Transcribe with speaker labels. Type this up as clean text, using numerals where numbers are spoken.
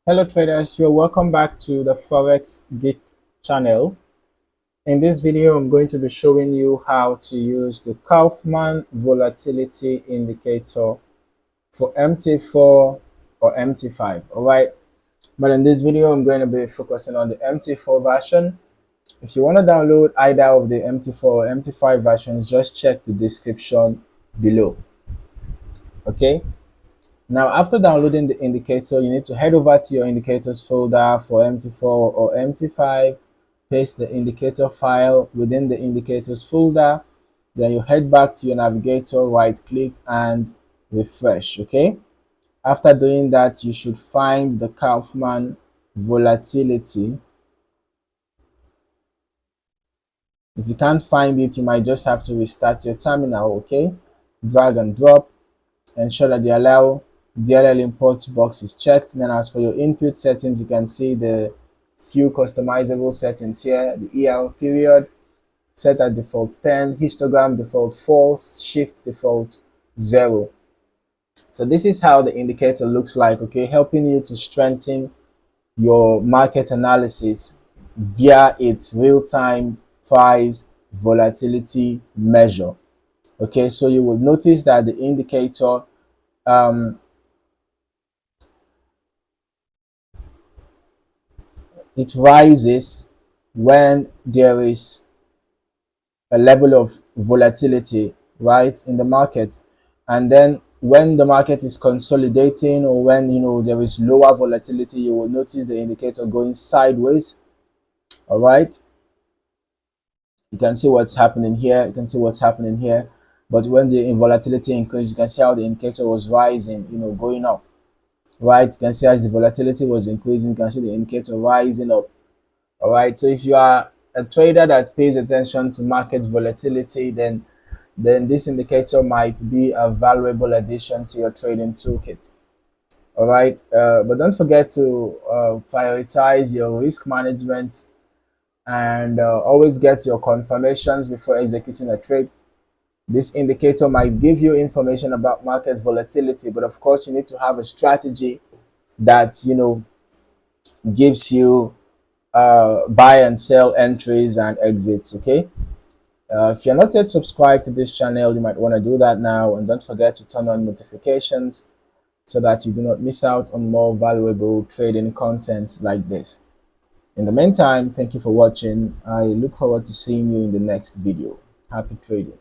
Speaker 1: Hello traders, you're welcome back to the Forex Geek channel. In this video, I'm going to be showing you how to use the Kaufman Volatility Indicator for MT4 or MT5. All right, but in this video, I'm going to be focusing on the MT4 version. If you want to download either of the MT4 or MT5 versions, just check the description below. Okay. Now, after downloading the indicator, you need to head over to your indicators folder for MT4 or MT5, paste the indicator file within the indicators folder, then you head back to your navigator, right click and refresh. Okay. After doing that, you should find the Kaufman Volatility. If you can't find it, you might just have to restart your terminal. Okay. Drag and drop, ensure that the allow DLL import box is checked. And then as for your input settings, you can see the few customizable settings here. The EL period set at default 10, histogram default false, shift default 0. So this is how the indicator looks like, okay, helping you to strengthen your market analysis via its real-time price volatility measure. Okay, so you will notice that the indicator it rises when there is a level of volatility, right, in the market. And then when the market is consolidating, or when there is lower volatility, you will notice the indicator going sideways. All right, you can see what's happening here, you can see what's happening here. But when the volatility increases, you can see how the indicator was rising, going up. Right, you can see as the volatility was increasing, you can see the indicator rising up. All right, so if you are a trader that pays attention to market volatility, then this indicator might be a valuable addition to your trading toolkit. All right, but don't forget to prioritize your risk management and always get your confirmations before executing a trade. This indicator might give you information about market volatility, but of course you need to have a strategy that gives you buy and sell entries and exits. Okay, if you're not yet subscribed to this channel, you might want to do that now, and don't forget to turn on notifications so that you do not miss out on more valuable trading content like this. In the meantime, thank you for watching. I look forward to seeing you in the next video. Happy trading.